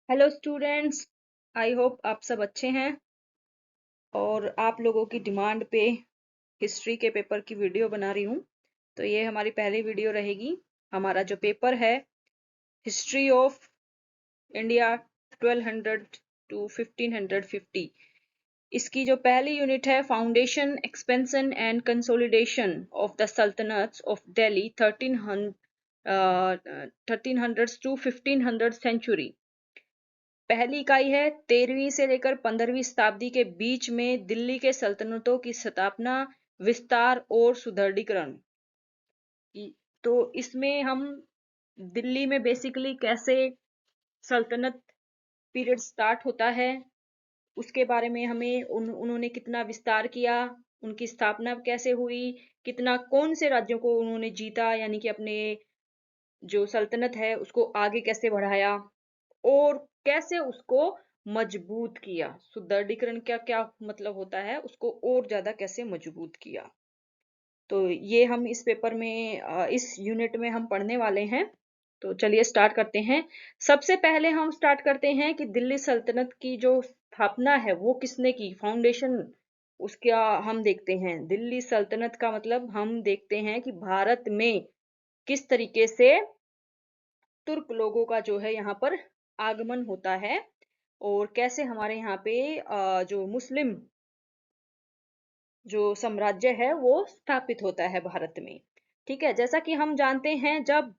Hello students. I hope आप सब अच्छे हैं और आप लोगों की डिमांड पे हिस्ट्री के पेपर की वीडियो बना रही हूँ। तो ये हमारी पहली वीडियो रहेगी। हमारा जो पेपर है हिस्ट्री ऑफ इंडिया 1200 टू 1550, इसकी जो पहली यूनिट है foundation expansion and consolidation of the sultanates of Delhi 1300 to 1500 century. पहली इकाई है 13वीं से लेकर 15वीं शताब्दी के बीच में दिल्ली के सल्तनतों की स्थापना, विस्तार और सुदृढ़ीकरण। तो इसमें हम दिल्ली में बेसिकली कैसे सल्तनत पीरियड स्टार्ट होता है उसके बारे में हमें उन्होंने कितना विस्तार किया, उनकी स्थापना कैसे हुई, कितना कौन से राज्यों को उन्होंने जीता, यानी कि अपने जो सल्तनत है उसको आगे कैसे बढ़ाया और कैसे उसको मजबूत किया। सुदृढ़ीकरण का क्या मतलब होता है, उसको और ज्यादा कैसे मजबूत किया। तो ये हम इस पेपर में इस यूनिट में हम पढ़ने वाले हैं। तो चलिए स्टार्ट करते हैं। सबसे पहले हम स्टार्ट करते हैं कि दिल्ली सल्तनत की जो स्थापना है वो किसने की, फाउंडेशन उसका हम देखते हैं। दिल्ली सल्तनत का मतलब हम देखते हैं कि भारत में किस तरीके से तुर्क लोगों का जो है यहाँ पर आगमन होता है और कैसे हमारे यहाँ पे जो मुस्लिम जो साम्राज्य है वो स्थापित होता है भारत में। ठीक है, जैसा कि हम जानते हैं जब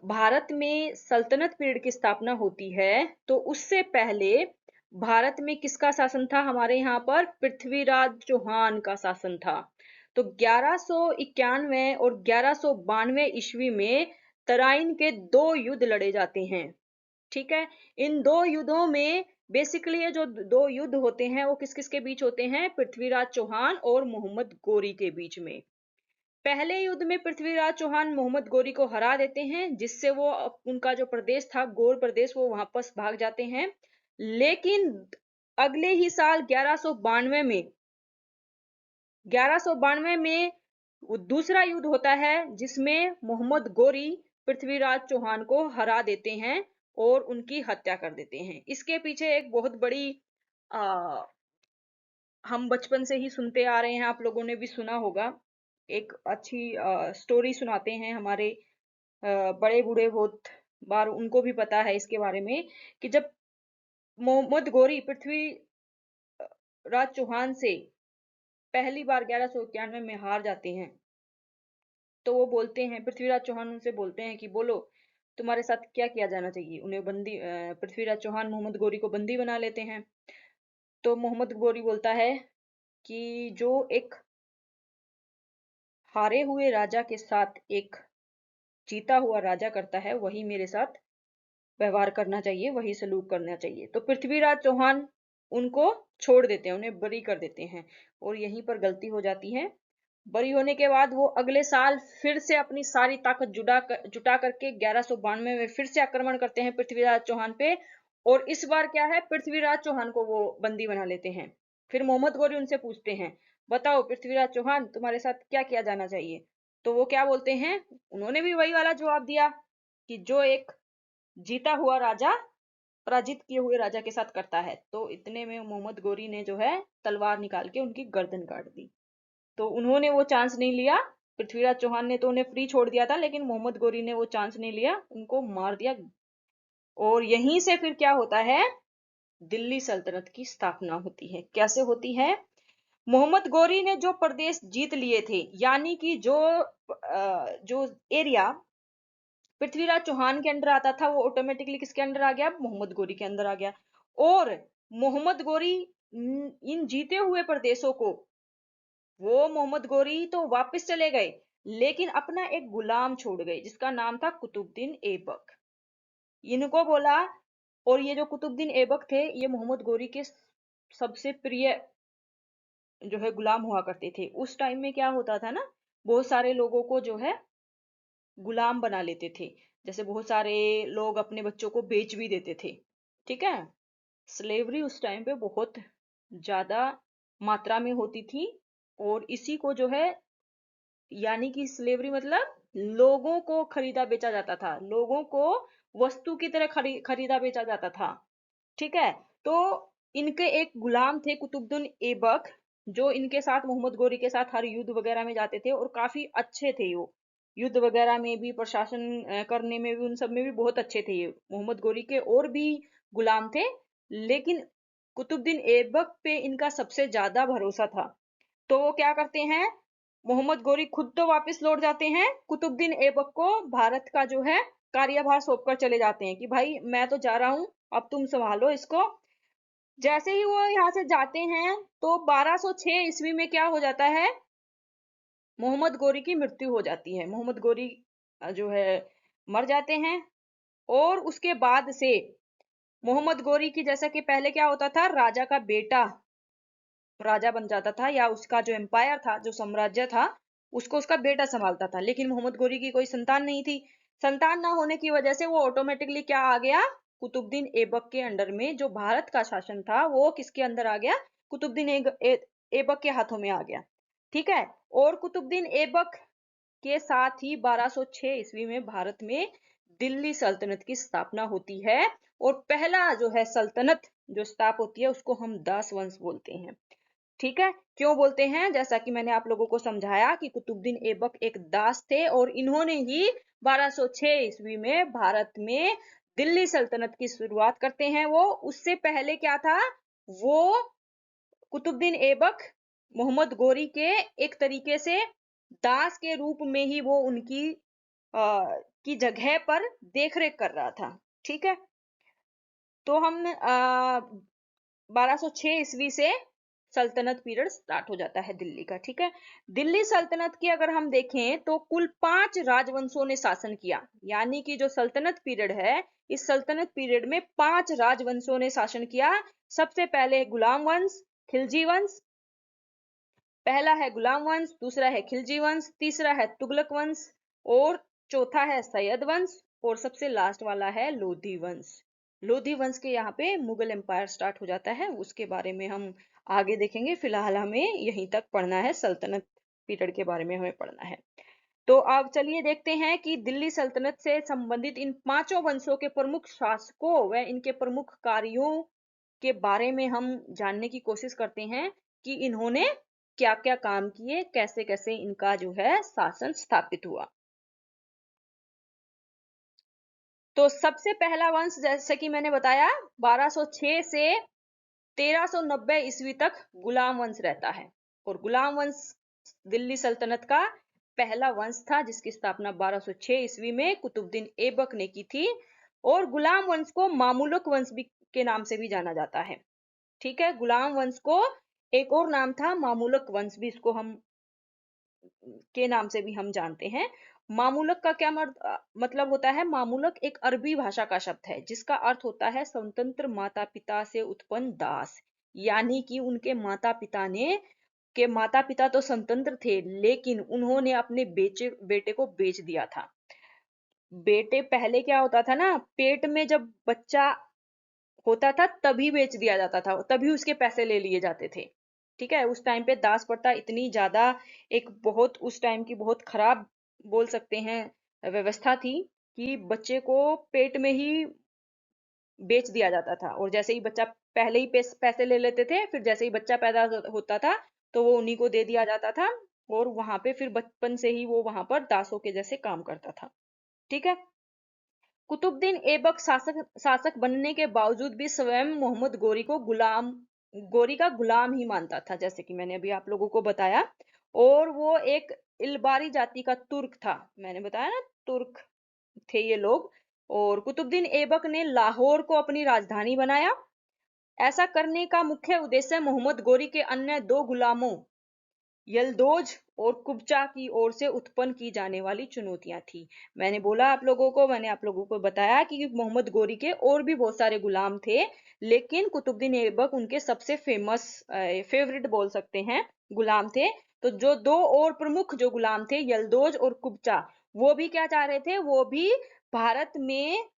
भारत में सल्तनत पीरियड की स्थापना होती है तो उससे पहले भारत में किसका शासन था, हमारे यहाँ पर पृथ्वीराज चौहान का शासन था। तो 1191 और 1192 ईस्वी में तराइन के दो युद्ध लड़े जाते हैं। ठीक है, इन दो युद्धों में बेसिकली ये जो दो युद्ध होते हैं वो किस किस के बीच होते हैं, पृथ्वीराज चौहान और मोहम्मद गोरी के बीच में। पहले युद्ध में पृथ्वीराज चौहान मोहम्मद गोरी को हरा देते हैं, जिससे वो उनका जो प्रदेश था गौर प्रदेश वो वापस भाग जाते हैं। लेकिन अगले ही साल 1192 में वो दूसरा युद्ध होता है जिसमें मोहम्मद गोरी पृथ्वीराज चौहान को हरा देते हैं और उनकी हत्या कर देते हैं। इसके पीछे एक बहुत बड़ी आ, हम बचपन से ही सुनते आ रहे हैं, आप लोगों ने भी सुना होगा। एक अच्छी स्टोरी सुनाते हैं हमारे बड़े बूढ़े, बहुत बार उनको भी पता है इसके बारे में कि जब मोहम्मद गोरी पृथ्वीराज चौहान से पहली बार 1191 में हार जाते हैं तो वो बोलते हैं, पृथ्वीराज चौहान उनसे बोलते हैं कि बोलो तुम्हारे साथ क्या किया जाना चाहिए। उन्हें बंदी पृथ्वीराज चौहान मोहम्मद गोरी को बंदी बना लेते हैं। तो मोहम्मद गोरी बोलता है कि जो एक हारे हुए राजा के साथ एक जीता हुआ राजा करता है वही मेरे साथ व्यवहार करना चाहिए, वही सलूक करना चाहिए। तो पृथ्वीराज चौहान उनको छोड़ देते हैं, उन्हें बरी कर देते हैं और यहीं पर गलती हो जाती है। बरी होने के बाद वो अगले साल फिर से अपनी सारी ताकत जुटा करके 1192 में फिर से आक्रमण करते हैं पृथ्वीराज चौहान पे। और इस बार क्या है, पृथ्वीराज चौहान को वो बंदी बना लेते हैं। फिर मोहम्मद गौरी उनसे पूछते हैं, बताओ पृथ्वीराज चौहान तुम्हारे साथ क्या किया जाना चाहिए। तो वो क्या बोलते हैं, उन्होंने भी वही वाला जवाब दिया कि जो एक जीता हुआ राजा पराजित किए हुए राजा के साथ करता है। तो इतने में मोहम्मद गोरी ने जो है तलवार निकाल के उनकी गर्दन काट दी। तो उन्होंने वो चांस नहीं लिया। पृथ्वीराज चौहान ने तो उन्हें फ्री छोड़ दिया था, लेकिन मोहम्मद गोरी ने वो चांस नहीं लिया, उनको मार दिया। और यहीं से फिर क्या होता है, दिल्ली सल्तनत की स्थापना होती है। कैसे होती है, मोहम्मद गोरी ने जो प्रदेश जीत लिए थे, यानी कि जो एरिया पृथ्वीराज चौहान के अंडर आता था वो ऑटोमेटिकली किसके अंडर आ गया, मोहम्मद गोरी के अंदर आ गया। और मोहम्मद गोरी इन जीते हुए प्रदेशों को, वो मोहम्मद गोरी तो वापस चले गए लेकिन अपना एक गुलाम छोड़ गए जिसका नाम था कुतुबुद्दीन ऐबक। इनको बोला, और ये जो कुतुबुद्दीन ऐबक थे ये मोहम्मद गोरी के सबसे प्रिय जो है गुलाम हुआ करते थे। उस टाइम में क्या होता था ना, बहुत सारे लोगों को जो है गुलाम बना लेते थे। जैसे बहुत सारे लोग अपने बच्चों को बेच भी देते थे। ठीक है, स्लेवरी उस टाइम पे बहुत ज्यादा मात्रा में होती थी। और इसी को जो है, यानी कि स्लेवरी मतलब लोगों को खरीदा बेचा जाता था, लोगों को वस्तु की तरह खरीदा बेचा जाता था। ठीक है। तो इनके एक गुलाम थे कुतुबुद्दीन ऐबक, जो इनके साथ मोहम्मद गोरी के साथ हर युद्ध वगैरह में जाते थे और काफी अच्छे थे वो। युद्ध वगैरह में भी, प्रशासन करने में भी, उन सब में भी बहुत अच्छे थे ये। मोहम्मद गोरी के और भी गुलाम थे, लेकिन कुतुबुद्दीन ऐबक पे इनका सबसे ज्यादा भरोसा था। तो वो क्या करते हैं, मोहम्मद गोरी खुद तो वापस लौट जाते हैं, कुतुबुद्दीन ऐबक को भारत का जो है कार्यभार सौंप कर चले जाते हैं कि भाई मैं तो जा रहा हूं, अब तुम संभालो इसको। जैसे ही वो यहाँ से जाते हैं तो 1206 ईस्वी में क्या हो जाता है, मोहम्मद गोरी की मृत्यु हो जाती है। मोहम्मद गोरी जो है मर जाते हैं। और उसके बाद से मोहम्मद गोरी की, जैसा कि पहले क्या होता था, राजा का बेटा राजा बन जाता था, या उसका जो एम्पायर था, जो साम्राज्य था, उसको उसका बेटा संभालता था। लेकिन मोहम्मद गोरी की कोई संतान नहीं थी। संतान ना होने की वजह से वो ऑटोमेटिकली क्या आ गया, कुतुबुद्दीन ऐबक के अंडर में जो भारत का शासन था वो किसके अंदर आ गया, कुतुबुद्दीन ऐबक के हाथों में आ गया। ठीक है। और कुतुबुद्दीन ऐबक के साथ ही 1206 ईस्वी में भारत में दिल्ली सल्तनत की स्थापना होती है। और पहला जो है सल्तनत जो स्थापित होती है उसको हम दास वंश बोलते हैं। ठीक है। क्यों बोलते हैं, जैसा कि मैंने आप लोगों को समझाया कि कुतुबुद्दीन ऐबक एक दास थे और इन्होंने ही 1206 ईस्वी में भारत में दिल्ली सल्तनत की शुरुआत करते हैं। वो उससे पहले क्या था, वो कुतुबुद्दीन ऐबक मोहम्मद गोरी के एक तरीके से दास के रूप में ही वो उनकी की जगह पर देखरेख कर रहा था। ठीक है। तो हम 1206 ईस्वी से सल्तनत पीरियड स्टार्ट हो जाता है दिल्ली का। ठीक है। दिल्ली सल्तनत की अगर हम देखें तो कुल 5 राजवंशों ने शासन किया। यानी कि जो सल्तनत पीरियड है, इस सल्तनत पीरियड में 5 राजवंशों ने शासन किया। सबसे पहले गुलाम वंश, खिलजी वंश। पहला है गुलाम वंश, दूसरा है खिलजी वंश, तीसरा है तुगलक वंश, और चौथा है सैयद वंश, और सबसे लास्ट वाला है लोधी वंश। लोधी वंश के यहाँ पे मुगल एम्पायर स्टार्ट हो जाता है, उसके बारे में हम आगे देखेंगे। फिलहाल हमें यहीं तक पढ़ना है, सल्तनत पीरियड के बारे में हमें पढ़ना है। तो अब चलिए देखते हैं कि दिल्ली सल्तनत से संबंधित इन पांचों वंशों के प्रमुख शासकों व इनके प्रमुख कार्यों के बारे में हम जानने की कोशिश करते हैं कि इन्होंने क्या क्या काम किए, कैसे कैसे इनका जो है शासन स्थापित हुआ। तो सबसे पहला वंश, जैसे कि मैंने बताया, 1206 से 1390 ईस्वी तक गुलाम वंश रहता है। और गुलाम वंश दिल्ली सल्तनत का पहला वंश था, जिसकी स्थापना 1206 ईस्वी में कुतुबुद्दीन ऐबक ने की थी। और गुलाम वंश को मामुलक वंश भी के नाम से भी जाना जाता है। ठीक है। गुलाम वंश को एक और नाम था मामुलक वंश, भी इसको हम के नाम से भी हम जानते हैं। मामूलक का क्या मतलब होता है, मामूलक एक अरबी भाषा का शब्द है जिसका अर्थ होता है स्वतंत्र माता पिता से उत्पन्न दास। यानी कि उनके माता पिता ने के माता पिता तो स्वतंत्र थे, लेकिन उन्होंने अपने बेटे को बेच दिया था। बेटे पहले क्या होता था ना, पेट में जब बच्चा होता था तभी बेच दिया जाता था, तभी उसके पैसे ले लिए जाते थे। ठीक है। उस टाइम पे दास प्रथा इतनी ज्यादा, एक बहुत उस टाइम की बहुत खराब बोल सकते हैं व्यवस्था थी, कि बच्चे को पेट में ही बेच दिया जाता था। और जैसे ही बच्चा, पहले ही पैसे ले लेते थे, फिर जैसे ही बच्चा पैदा होता था तो वो उन्हीं को दे दिया जाता था। और वहां पे फिर बचपन से ही वो वहां पर दासों के जैसे काम करता था। ठीक है। कुतुबुद्दीन ऐबक शासक बनने के बावजूद भी स्वयं मोहम्मद गोरी का गुलाम ही मानता था, जैसे कि मैंने अभी आप लोगों को बताया। और वो एक इलबारी जाति का तुर्क था, मैंने बताया ना, तुर्क थे ये लोग। और कुतुबुद्दीन ऐबक ने लाहौर को अपनी राजधानी बनाया। ऐसा करने का मुख्य उद्देश्य मोहम्मद गोरी के अन्य दो गुलामों यलदोज और कुबचा की ओर से उत्पन्न की जाने वाली चुनौतियां थी। मैंने आप लोगों को बताया कि मोहम्मद गोरी के और भी बहुत सारे गुलाम थे, लेकिन कुतुबुद्दीन ऐबक उनके सबसे फेवरेट बोल सकते हैं गुलाम थे। तो जो दो और प्रमुख जो गुलाम थे, यलदोज और कुबचा, वो भी क्या चाह रहे थे, वो भी भारत में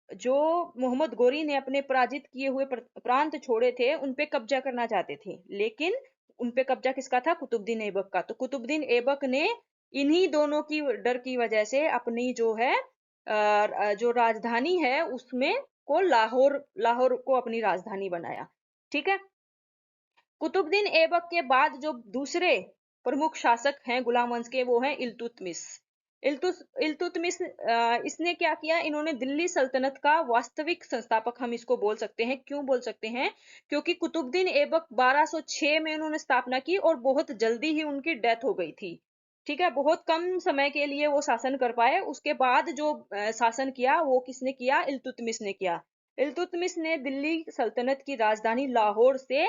जो मोहम्मद गोरी ने अपने पराजित किए हुए प्रांत छोड़े थे उन पे कब्जा करना चाहते थे। लेकिन उन पे कब्जा किसका था, कुतुबुद्दीन ऐबक का। तो कुतुबुद्दीन ऐबक ने इन्हीं दोनों की डर की वजह से अपनी जो है जो राजधानी है उसमें को लाहौर लाहौर को अपनी राजधानी बनाया। ठीक है। कुतुबुद्दीन ऐबक के बाद जो दूसरे प्रमुख शासक हैं गुलाम वंश के, वो हैं इल्तुतमिश। इल्तुतमिश इसने क्या किया, इन्होंने दिल्ली सल्तनत का वास्तविक संस्थापक हम इसको बोल सकते हैं। क्यों बोल सकते हैं? क्योंकि कुतुबुद्दीन ऐबक 1206 में उन्होंने स्थापना की और बहुत जल्दी ही उनकी डेथ हो गई थी। ठीक है, बहुत कम समय के लिए वो शासन कर पाए। उसके बाद जो शासन किया वो किसने किया? इल्तुतमिश ने किया। इल्तुतमिश ने दिल्ली सल्तनत की राजधानी लाहौर से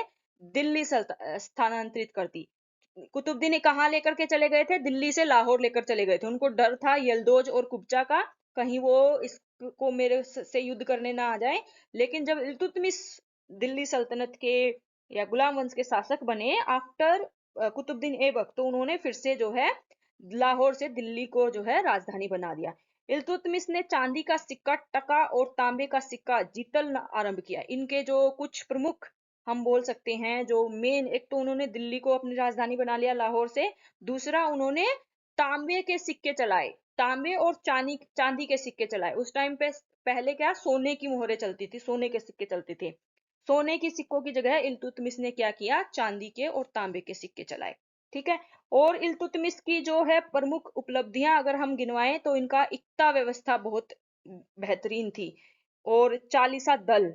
दिल्ली स्थानांतरित कर दी। कुतुबुद्दीन ने कहाँ लेकर के चले गए थे? दिल्ली से लाहौर लेकर चले गए थे। उनको डर था यलदोज और कुब्जा का, कहीं वो इसको मेरे से युद्ध करने ना आ जाए। लेकिन जब इल्तुतमिश दिल्ली सल्तनत के या गुलाम वंश के शासक बने आफ्टर कुतुबुद्दीन ऐबक, तो उन्होंने फिर से जो है लाहौर से दिल्ली को जो है राजधानी बना दिया। इल्तुतमिश ने चांदी का सिक्का, टका और तांबे का सिक्का जीतना आरंभ किया। इनके जो कुछ प्रमुख हम बोल सकते हैं, जो मेन, एक तो उन्होंने दिल्ली को अपनी राजधानी बना लिया लाहौर से, दूसरा उन्होंने तांबे के सिक्के चलाए, तांबे और चांदी चांदी के सिक्के चलाए। उस टाइम पे पहले क्या सोने की मोहरें चलती थी, सोने के सिक्के चलते थे। सोने की सिक्कों की जगह इल्तुतमिश ने क्या किया? चांदी के और तांबे के सिक्के चलाए। ठीक है। और इल्तुतमिश की जो है प्रमुख उपलब्धियां अगर हम गिनवाएं तो इनका इक्ता व्यवस्था बहुत बेहतरीन थी। और चालीसा दल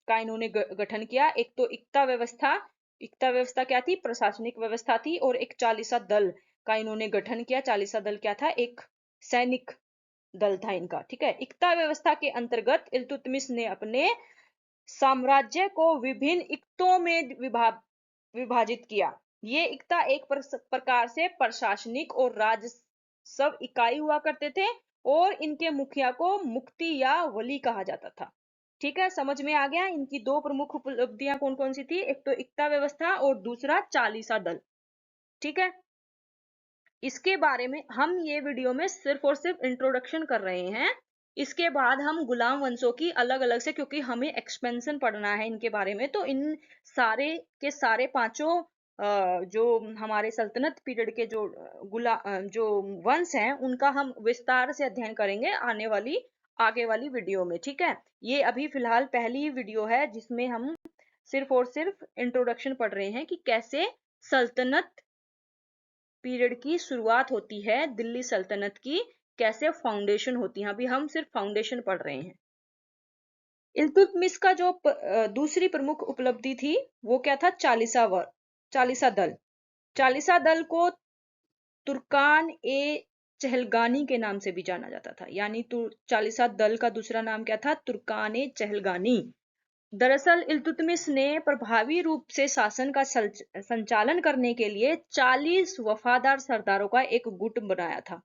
का इन्होंने गठन किया। एक तो इक्ता व्यवस्था क्या थी? प्रशासनिक व्यवस्था थी। और एक चालीसा दल का इन्होंने गठन किया। चालीसा दल क्या था? एक सैनिक दल था इनका। ठीक है। इक्ता व्यवस्था के अंतर्गत इल्तुतमिश ने अपने साम्राज्य को विभिन्न इक्तों में विभाजित किया। ये इक्ता एक प्रकार से प्रशासनिक और राजस्व इकाई हुआ करते थे और इनके मुखिया को मुक्ति या वली कहा जाता था। ठीक है, समझ में आ गया? इनकी दो प्रमुख उपलब्धियां कौन कौन सी थी? एक तो इक्ता व्यवस्था और दूसरा चालीसा दल। ठीक है। इसके बारे में हम ये वीडियो में सिर्फ और सिर्फ इंट्रोडक्शन कर रहे हैं। इसके बाद हम गुलाम वंशों की अलग अलग से, क्योंकि हमें एक्सपेंशन पढ़ना है इनके बारे में, तो इन सारे के सारे पांचों जो हमारे सल्तनत पीरियड के जो वंश हैं उनका हम विस्तार से अध्ययन करेंगे आगे वाली वीडियो में। ठीक है। ये अभी फिलहाल पहली वीडियो है जिसमें हम सिर्फ और सिर्फ इंट्रोडक्शन पढ़ रहे हैं कि कैसे सल्तनत पीरियड की शुरुआत होती है, दिल्ली सल्तनत की कैसे फाउंडेशन होती है। अभी हम सिर्फ फाउंडेशन पढ़ रहे हैं। इल्तुतमिश का जो दूसरी प्रमुख उपलब्धि थी वो क्या था? चालीसा दल। चालीसा दल को तुर्कान ए चहलगानी के नाम से भी जाना जाता था। यानी चालीसा दल का दूसरा नाम क्या था? तुर्कान ए चहलगानी। दरअसल इल्तुतमिश ने प्रभावी रूप से शासन का संचालन करने के लिए 40 वफादार सरदारों का एक गुट बनाया था।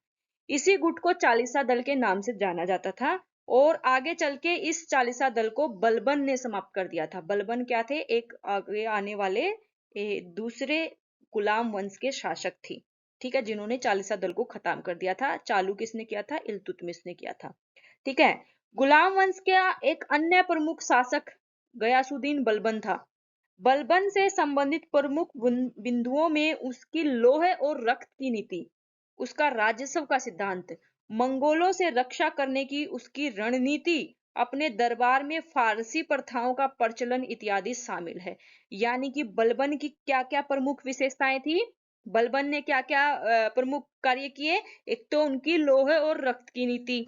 इसी गुट को चालीसा दल के नाम से जाना जाता था। और आगे चल के इस चालीसा दल को बलबन ने समाप्त कर दिया था। बलबन क्या थे? एक आगे आने वाले दूसरे गुलाम वंश के शासक थे। ठीक है, जिन्होंने चालीसा दल को खत्म कर दिया था। चालू किसने किया था? इल्तुतमिश ने किया था। ठीक है। गुलाम वंश का एक अन्य प्रमुख शासक गयासुद्दीन बलबन था। बलबन से संबंधित प्रमुख बिंदुओं में उसकी लौह और रक्त की नीति, उसका राजस्व का सिद्धांत, मंगोलों से रक्षा करने की उसकी रणनीति, अपने दरबार में फारसी प्रथाओं का प्रचलन इत्यादि शामिल है। यानी कि बलबन की क्या क्या प्रमुख विशेषताएं थी? बलबन ने क्या क्या प्रमुख कार्य किए? एक तो उनकी लौह और रक्त की नीति,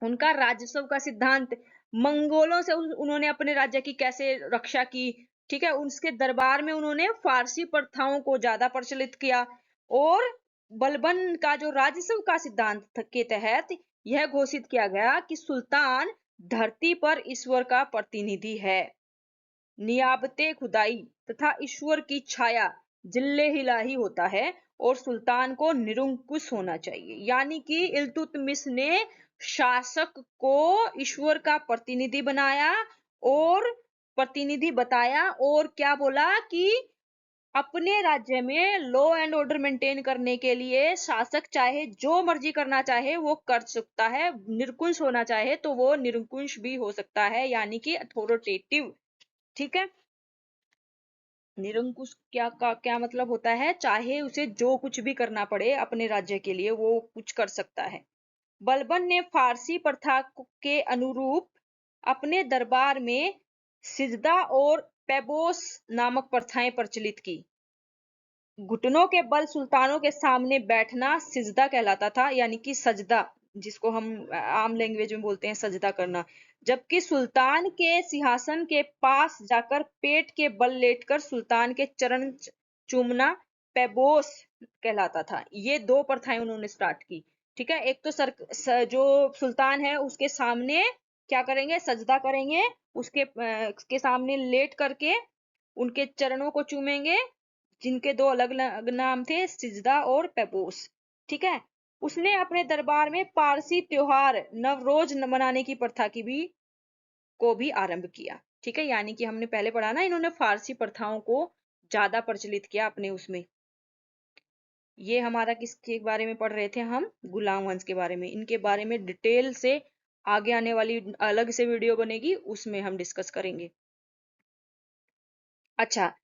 उनका राजस्व का सिद्धांत, मंगोलों से उन्होंने अपने राज्य की कैसे रक्षा की। ठीक है। उसके दरबार में उन्होंने फारसी प्रथाओं को ज्यादा प्रचलित किया। और बलबन का जो राजस्व का सिद्धांत के तहत यह घोषित किया गया कि सुल्तान धरती पर ईश्वर का प्रतिनिधि है, नियाबते खुदाई तथा ईश्वर की छाया जिल्ले हिलाही होता है और सुल्तान को निरंकुश होना चाहिए। यानी कि इल्तुतमिश ने शासक को ईश्वर का प्रतिनिधि बनाया और प्रतिनिधि बताया, और क्या बोला कि अपने राज्य में लॉ एंड ऑर्डर मेंटेन करने के लिए शासक चाहे जो मर्जी करना चाहे वो कर सकता है, निरंकुश होना चाहे तो वो निरंकुश भी हो सकता है, यानी कि अथॉरिटेटिव। ठीक है। निरंकुश क्या मतलब होता है? चाहे उसे जो कुछ भी करना पड़े अपने राज्य के लिए वो कुछ कर सकता है। बलबन ने फारसी प्रथा के अनुरूप अपने दरबार में सिजदा और पैबोस नामक प्रथाएं प्रचलित की। घुटनों के बल सुल्तानों के सामने बैठना सिजदा कहलाता था, यानी कि सजदा, जिसको हम आम लैंग्वेज में बोलते हैं सजदा करना। जबकि सुल्तान के सिंहासन के पास जाकर पेट के बल लेटकर सुल्तान के चरण चूमना पैबोस कहलाता था। ये दो प्रथाएं उन्होंने स्टार्ट की। ठीक है, एक तो जो सुल्तान है उसके सामने क्या करेंगे, सजदा करेंगे, के सामने लेट करके उनके चरणों को चूमेंगे, जिनके दो अलग अलग नाम थे, सिजदा और पैबोस। ठीक है, उसने अपने दरबार में पारसी त्योहार नवरोज मनाने की प्रथा को भी आरंभ किया। ठीक है, यानी कि हमने पहले पढ़ा ना, इन्होंने फारसी प्रथाओं को ज्यादा प्रचलित किया अपने उसमें। ये हमारा किसके बारे में पढ़ रहे थे हम, गुलाम वंश के बारे में। इनके बारे में डिटेल से आगे आने वाली अलग से वीडियो बनेगी, उसमें हम डिस्कस करेंगे। अच्छा,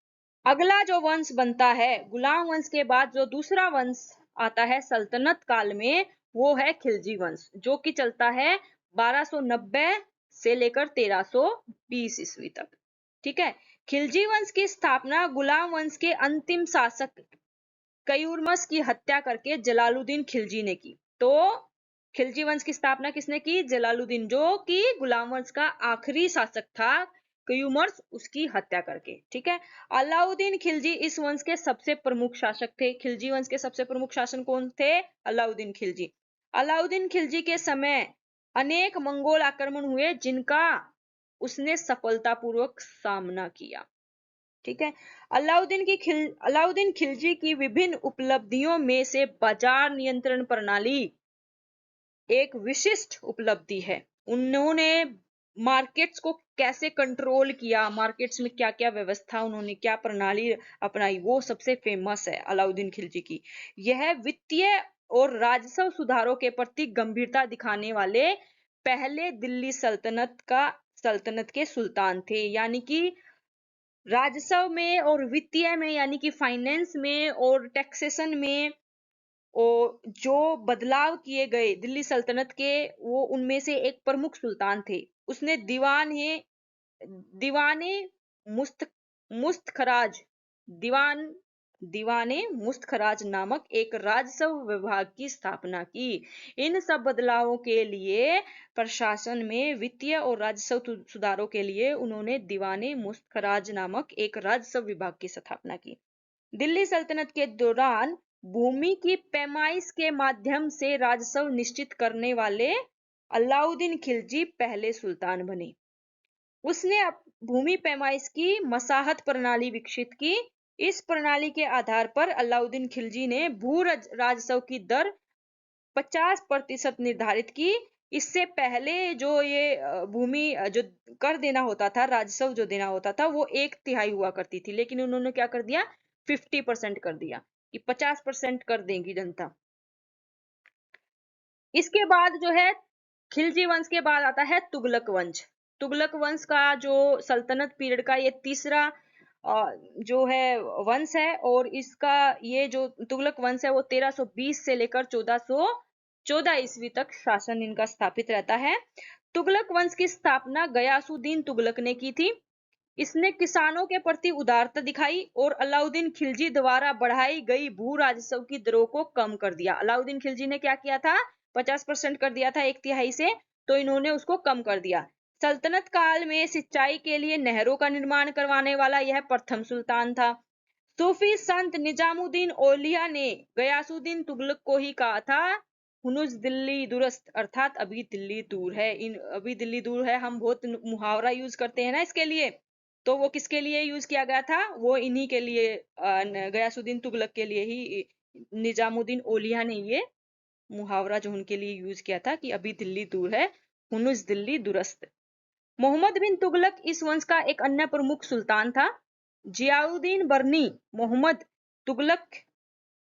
अगला जो वंश बनता है गुलाम वंश के बाद, जो दूसरा वंश आता है सल्तनत काल में, वो है खिलजी वंश, जो कि चलता है 1290 से लेकर 1320 ईस्वी तक। ठीक है, खिलजी वंश की स्थापना गुलाम वंश के अंतिम शासक कयूरमस की हत्या करके जलालुद्दीन खिलजी ने की। तो खिलजी वंश की स्थापना किसने की, जलालुद्दीन, जो कि गुलाम वंश का आखिरी शासक था, कयूमर्स, उसकी हत्या करके। ठीक है, अलाउद्दीन खिलजी इस वंश के सबसे प्रमुख शासक थे। खिलजी वंश के सबसे प्रमुख शासक कौन थे, अलाउद्दीन खिलजी। अलाउद्दीन खिलजी के समय अनेक मंगोल आक्रमण हुए, जिनका उसने सफलतापूर्वक सामना किया। ठीक है, अलाउद्दीन खिलजी की विभिन्न उपलब्धियों में से बाजार नियंत्रण प्रणाली एक विशिष्ट उपलब्धि है। उन्होंने मार्केट्स को कैसे कंट्रोल किया, मार्केट्स में क्या क्या व्यवस्था, उन्होंने क्या प्रणाली अपनाई, वो सबसे फेमस है अलाउद्दीन खिलजी की। यह वित्तीय और राजस्व सुधारों के प्रति गंभीरता दिखाने वाले पहले दिल्ली सल्तनत के सुल्तान थे। यानी कि राजस्व में और वित्तीय में, यानी कि फाइनेंस में और टैक्सेशन में, और जो बदलाव किए गए दिल्ली सल्तनत के, वो उनमें से एक प्रमुख सुल्तान थे। उसने दीवाने मुस्त मुस्तखराज दीवान दीवाने मुस्तखराज नामक एक राजस्व विभाग की स्थापना की। इन सब बदलावों के लिए प्रशासन में वित्तीय और राजस्व सुधारों के लिए उन्होंने दीवाने मुस्तखराज नामक एक राजस्व विभाग की स्थापना की। दिल्ली सल्तनत के दौरान भूमि की पैमाइश के माध्यम से राजस्व निश्चित करने वाले अलाउद्दीन खिलजी पहले सुल्तान बने। उसने भूमि पैमाइश की मसाहत प्रणाली विकसित की। इस प्रणाली के आधार पर अलाउद्दीन खिलजी ने भू राजस्व की दर 50% निर्धारित की। इससे पहले जो ये भूमि जो कर देना होता था, राजस्व जो देना होता था, वो 1/3 हुआ करती थी, लेकिन उन्होंने क्या कर दिया, 50% कर दिया, कि 50% कर देगी जनता। इसके बाद जो है खिलजी वंश के बाद आता है तुगलक वंश। तुगलक वंश का जो सल्तनत पीरियड का ये तीसरा जो है वंश है, और इसका ये जो तुगलक वंश है वो 1320 से लेकर 1414 ईस्वी तक शासन इनका स्थापित रहता है। तुगलक वंश की स्थापना गयासुद्दीन तुगलक ने की थी। इसने किसानों के प्रति उदारता दिखाई और अलाउद्दीन खिलजी द्वारा बढ़ाई गई भू राजस्व की दरों को कम कर दिया। अलाउद्दीन खिलजी ने क्या किया था, 50% कर दिया था 1/3 से, तो इन्होंने उसको कम कर दिया। सल्तनत काल में सिंचाई के लिए नहरों का निर्माण करवाने वाला यह प्रथम सुल्तान था। सूफी संत निजामुद्दीन औलिया ने गयासुद्दीन तुगलक को ही कहा था, हुनुज दिल्ली दुरस्त, अर्थात अभी दिल्ली दूर है। अभी दिल्ली दूर है, हम बहुत मुहावरा यूज करते हैं ना इसके लिए, तो वो किसके लिए यूज किया गया था, वो इन्हीं के लिए, गयासुद्दीन तुगलक के लिए ही निजामुद्दीन औलिया ने ये मुहावरा जो उनके लिए यूज किया था कि अभी दिल्ली दूर है, हुनुज दिल्ली दुरस्त। मोहम्मद बिन तुगलक इस वंश का एक अन्य प्रमुख सुल्तान था। जियाउद्दीन बर्नी मोहम्मद तुगलक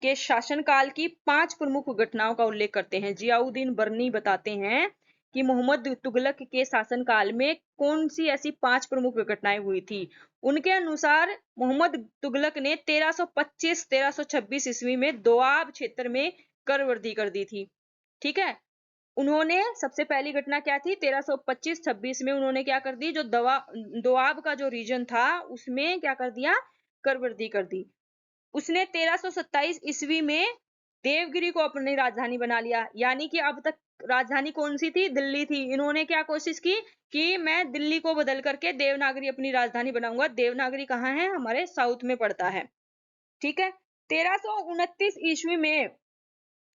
के शासनकाल की 5 प्रमुख घटनाओं का उल्लेख करते हैं। जियाउद्दीन बर्नी बताते हैं कि मोहम्मद तुगलक के शासनकाल में कौन सी ऐसी 5 प्रमुख घटनाएं हुई थी। उनके अनुसार मोहम्मद तुगलक ने 1325-1326 ईस्वी में दोआब क्षेत्र में कर वृद्धि कर दी थी। ठीक है, उन्होंने सबसे पहली घटना क्या थी, 1325-26 में उन्होंने क्या कर दी, जो दोआब का जो रीजन था उसमें क्या कर दिया, कर वृद्धि कर दी। उसने 1327 ईस्वी में देवगिरी को अपनी राजधानी बना लिया, यानी कि अब तक राजधानी कौन सी थी, दिल्ली थी। इन्होंने क्या कोशिश की कि मैं दिल्ली को बदल करके देवनागरी अपनी राजधानी बनाऊंगा। देवनागरी कहाँ है, हमारे साउथ में पड़ता है, ठीक है। 1329 ईस्वी में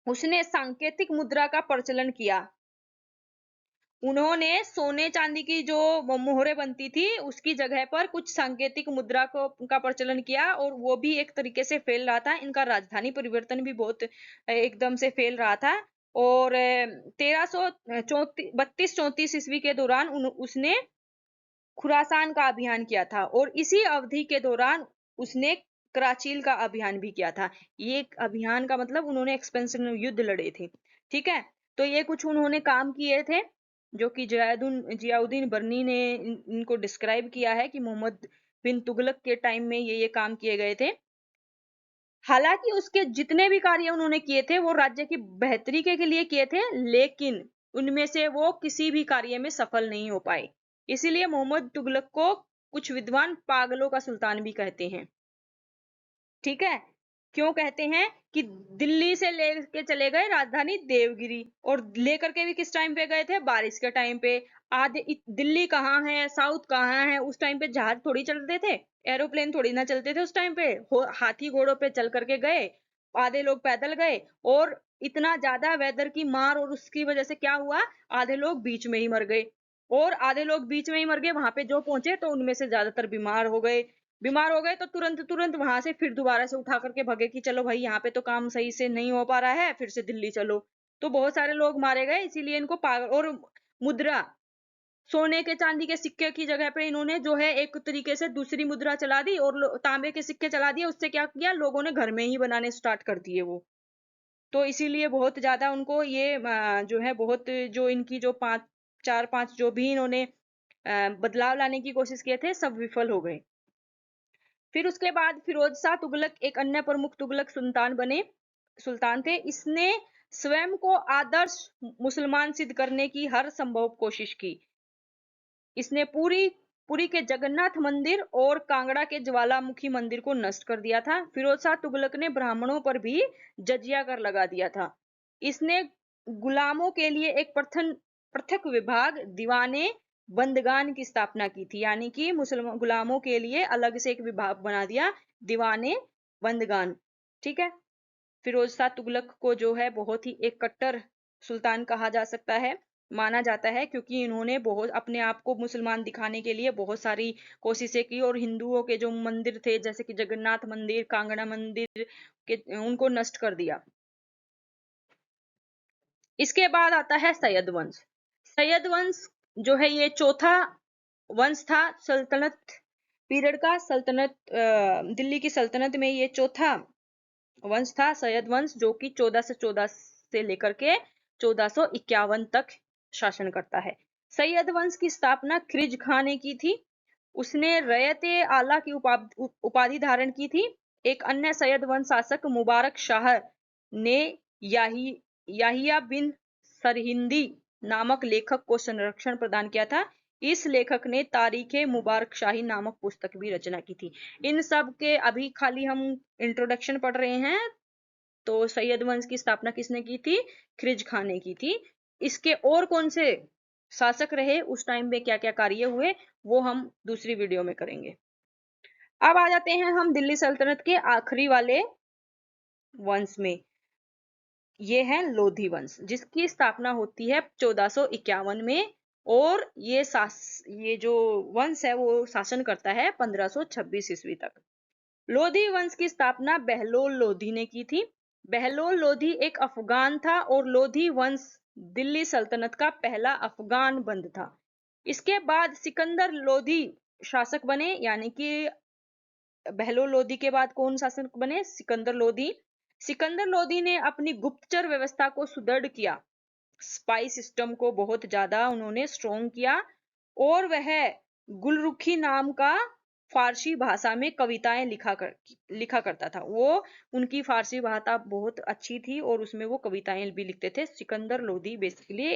उसने सांकेतिक मुद्रा का प्रचलन किया। उन्होंने सोने चांदी की जो मोहरें बनती थी उसकी जगह पर कुछ सांकेतिक मुद्रा को का प्रचलन किया, और वो भी एक तरीके से फैल रहा था। इनका राजधानी परिवर्तन भी बहुत एकदम से फैल रहा था। और 1332-34 ईस्वी के दौरान उसने खुरासान का अभियान किया था, और इसी अवधि के दौरान उसने कराचील का अभियान भी किया था। ये अभियान का मतलब उन्होंने एक्सपेंशन युद्ध लड़े थे, ठीक है। तो ये कुछ उन्होंने काम किए थे जो कि जियाउद्दीन बर्नी ने इनको डिस्क्राइब किया है कि मोहम्मद बिन तुगलक के टाइम में ये काम किए गए थे। हालांकि उसके जितने भी कार्य उन्होंने किए थे वो राज्य की बेहतरी के लिए किए थे, लेकिन उनमें से वो किसी भी कार्य में सफल नहीं हो पाए। इसीलिए मोहम्मद तुगलक को कुछ विद्वान पागलों का सुल्तान भी कहते हैं, ठीक है। क्यों कहते हैं कि दिल्ली से लेके चले गए राजधानी देवगिरी, और लेकर के भी किस टाइम पे गए थे, बारिश के टाइम पे। आधे दिल्ली कहाँ है, साउथ कहाँ है, उस टाइम पे जहाज थोड़ी चलते थे, एरोप्लेन थोड़ी ना चलते थे उस टाइम पे, हाथी घोड़ों पे चल करके गए, आधे लोग पैदल गए। और इतना ज्यादा वेदर की मार, और उसकी वजह से क्या हुआ, आधे लोग बीच में ही मर गए, और आधे लोग बीच में ही मर गए। वहां पे जो पहुंचे तो उनमें से ज्यादातर बीमार हो गए तो तुरंत तुरंत वहां से फिर दोबारा से उठा करके भगे कि चलो भाई यहाँ पे तो काम सही से नहीं हो पा रहा है, फिर से दिल्ली चलो। तो बहुत सारे लोग मारे गए, इसीलिए इनको पागल। और मुद्रा, सोने के चांदी के सिक्के की जगह पे इन्होंने जो है एक तरीके से दूसरी मुद्रा चला दी, और तांबे के सिक्के चला दिए। उससे क्या किया, लोगों ने घर में ही बनाने स्टार्ट कर दिए वो। तो इसीलिए बहुत ज्यादा उनको ये जो है बहुत, जो इनकी जो 4-5 जो भी इन्होंने बदलाव लाने की कोशिश किए थे सब विफल हो गए। फिर उसके बाद फिरोज शाह तुगलक एक अन्य प्रमुख तुगलक सुल्तान थे। इसने स्वयं को आदर्श मुसलमान सिद्ध करने की हर संभव कोशिश की। इसने पुरी के जगन्नाथ मंदिर और कांगड़ा के ज्वालामुखी मंदिर को नष्ट कर दिया था। फिरोज शाह तुगलक ने ब्राह्मणों पर भी जजिया कर लगा दिया था। इसने गुलामों के लिए एक पृथक विभाग दीवाने बंदगान की स्थापना की थी, यानी कि मुसलमान गुलामों के लिए अलग से एक विभाग बना दिया, दीवाने बंदगान, ठीक है। फिरोज शाह तुगलक को जो है बहुत ही एक कट्टर सुल्तान कहा जा सकता है, माना जाता है, क्योंकि इन्होंने बहुत अपने आप को मुसलमान दिखाने के लिए बहुत सारी कोशिशें की, और हिंदुओं के जो मंदिर थे जैसे कि जगन्नाथ मंदिर, कांगड़ा मंदिर के उनको नष्ट कर दिया। इसके बाद आता है सैयद वंश। सैयद वंश जो है ये चौथा वंश था सल्तनत पीरियड का। दिल्ली की सल्तनत में ये चौथा वंश था सैयद वंश, जो कि 1414 से लेकर के 1451 तक शासन करता है। सैयद वंश की स्थापना खिरिज खां ने की थी। उसने रयत आला की उपाधि धारण की थी। एक अन्य सैयद वंश शासक मुबारक शाह ने याहिया बिन सरहिंदी नामक लेखक को संरक्षण प्रदान किया था। इस लेखक ने तारीख मुबारक शाही नामक पुस्तक भी रचना की थी। इन सब के अभी खाली हम इंट्रोडक्शन पढ़ रहे हैं। तो सैयद वंश की स्थापना किसने की थी, खिरिज खां ने की थी। इसके और कौन से शासक रहे, उस टाइम में क्या क्या कार्य हुए, वो हम दूसरी वीडियो में करेंगे। अब आ जाते हैं हम दिल्ली सल्तनत के आखिरी वाले वंश में। ये है लोधी वंश, जिसकी स्थापना होती है 1451 में, और ये जो वंश है वो शासन करता है 1526 ईस्वी तक। लोधी वंश की स्थापना बहलोल लोधी ने की थी। बहलोल लोधी एक अफगान था, और लोधी वंश दिल्ली सल्तनत का पहला अफगान बंद था। इसके बाद सिकंदर लोधी शासक बने, यानी कि बहलोल लोधी के बाद कौन शासक बने, सिकंदर लोधी। सिकंदर लोधी ने अपनी गुप्तचर व्यवस्था को सुदृढ़ किया, स्पाई सिस्टम को बहुत ज्यादा उन्होंने स्ट्रॉन्ग किया, और वह गुलरुखी नाम का फारसी भाषा में कविताएं लिखा करता था। वो उनकी फारसी भाषा बहुत अच्छी थी और उसमें वो कविताएं भी लिखते थे। सिकंदर लोधी बेसिकली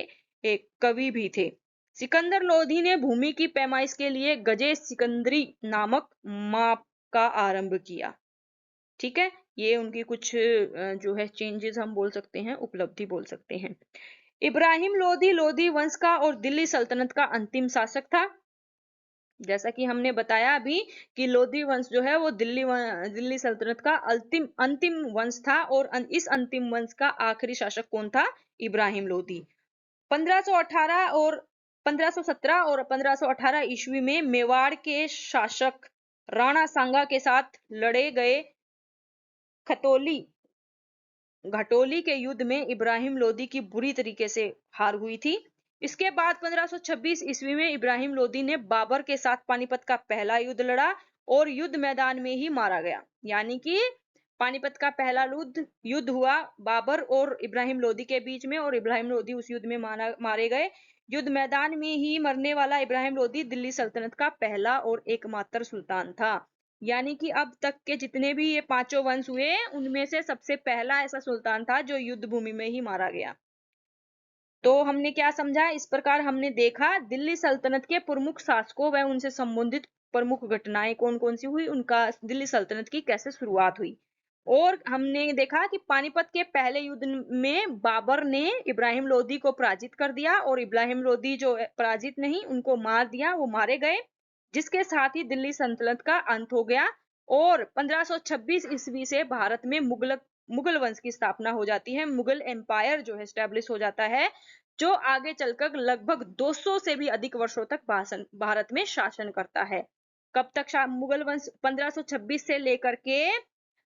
एक कवि भी थे। सिकंदर लोधी ने भूमि की पैमाइश के लिए गजे सिकंदरी नामक माप का आरंभ किया। ठीक है, ये उनकी कुछ जो है चेंजेस हम बोल सकते हैं, उपलब्धि बोल सकते हैं। इब्राहिम लोधी लोधी वंश का और दिल्ली सल्तनत का अंतिम शासक था। जैसा कि हमने बताया अभी कि लोधी वंश जो है वो दिल्ली सल्तनत का अंतिम अंतिम वंश था और इस अंतिम वंश का आखिरी शासक कौन था? इब्राहिम लोधी। 1518 और 1517 और 1518 ईस्वी में मेवाड़ के शासक राणा सांगा के साथ लड़े गए घटोली के युद्ध में इब्राहिम लोदी की बुरी तरीके से हार हुई थी। इसके बाद 1526 ईस्वी में इब्राहिम लोदी ने बाबर के साथ पानीपत का पहला युद्ध लड़ा और युद्ध मैदान में ही मारा गया। यानी कि पानीपत का पहला युद्ध हुआ बाबर और इब्राहिम लोदी के बीच में और इब्राहिम लोदी उस युद्ध में मारे गए। युद्ध मैदान में ही मरने वाला इब्राहिम लोदी दिल्ली सल्तनत का पहला और एकमात्र सुल्तान था। यानी कि अब तक के जितने भी ये पांचों वंश हुए उनमें से सबसे पहला ऐसा सुल्तान था जो युद्ध भूमि में ही मारा गया। तो हमने क्या समझा? इस प्रकार हमने देखा दिल्ली सल्तनत के प्रमुख शासकों व उनसे संबंधित प्रमुख घटनाएं कौन कौन सी हुई, उनका दिल्ली सल्तनत की कैसे शुरुआत हुई। और हमने देखा कि पानीपत के पहले युद्ध में बाबर ने इब्राहिम लोदी को पराजित कर दिया और इब्राहिम लोदी जो पराजित नहीं उनको मार दिया, वो मारे गए, जिसके साथ ही दिल्ली सल्तनत का अंत हो गया। और 1526 ईस्वी से भारत में मुगल वंश की स्थापना हो जाती है। मुगल एम्पायर जो है स्टैब्लिश हो जाता है, जो आगे चलकर लगभग 200 से भी अधिक वर्षों तक भारत में शासन करता है। कब तक मुगल वंश? 1526 से लेकर के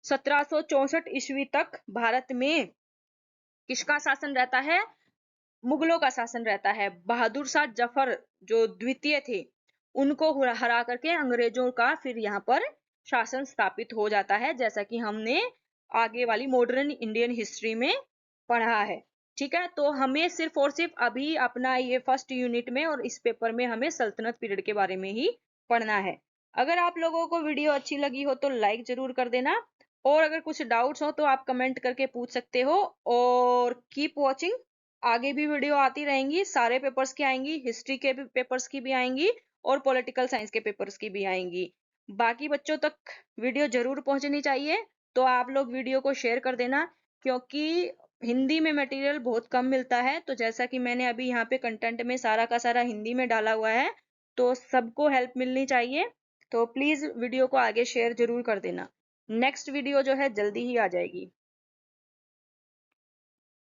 1764 ईस्वी तक भारत में किसका शासन रहता है? मुगलों का शासन रहता है। बहादुर शाह जफर जो द्वितीय थे, उनको हरा करके अंग्रेजों का फिर यहाँ पर शासन स्थापित हो जाता है, जैसा कि हमने आगे वाली मॉडर्न इंडियन हिस्ट्री में पढ़ा है। ठीक है, तो हमें सिर्फ और सिर्फ अभी अपना ये फर्स्ट यूनिट में और इस पेपर में हमें सल्तनत पीरियड के बारे में ही पढ़ना है। अगर आप लोगों को वीडियो अच्छी लगी हो तो लाइक जरूर कर देना, और अगर कुछ डाउट्स हो तो आप कमेंट करके पूछ सकते हो। और कीप वॉचिंग, आगे भी वीडियो आती रहेंगी, सारे पेपर्स की आएंगी, हिस्ट्री के भी पेपर्स की भी आएंगी और पॉलिटिकल साइंस के पेपर्स की भी आएंगी। बाकी बच्चों तक वीडियो जरूर पहुंचनी चाहिए, तो आप लोग वीडियो को शेयर कर देना, क्योंकि हिंदी में मटेरियल बहुत कम मिलता है। तो जैसा कि मैंने अभी यहाँ पे कंटेंट में सारा का सारा हिंदी में डाला हुआ है, तो सबको हेल्प मिलनी चाहिए। तो प्लीज वीडियो को आगे शेयर जरूर कर देना। नेक्स्ट वीडियो जो है जल्दी ही आ जाएगी।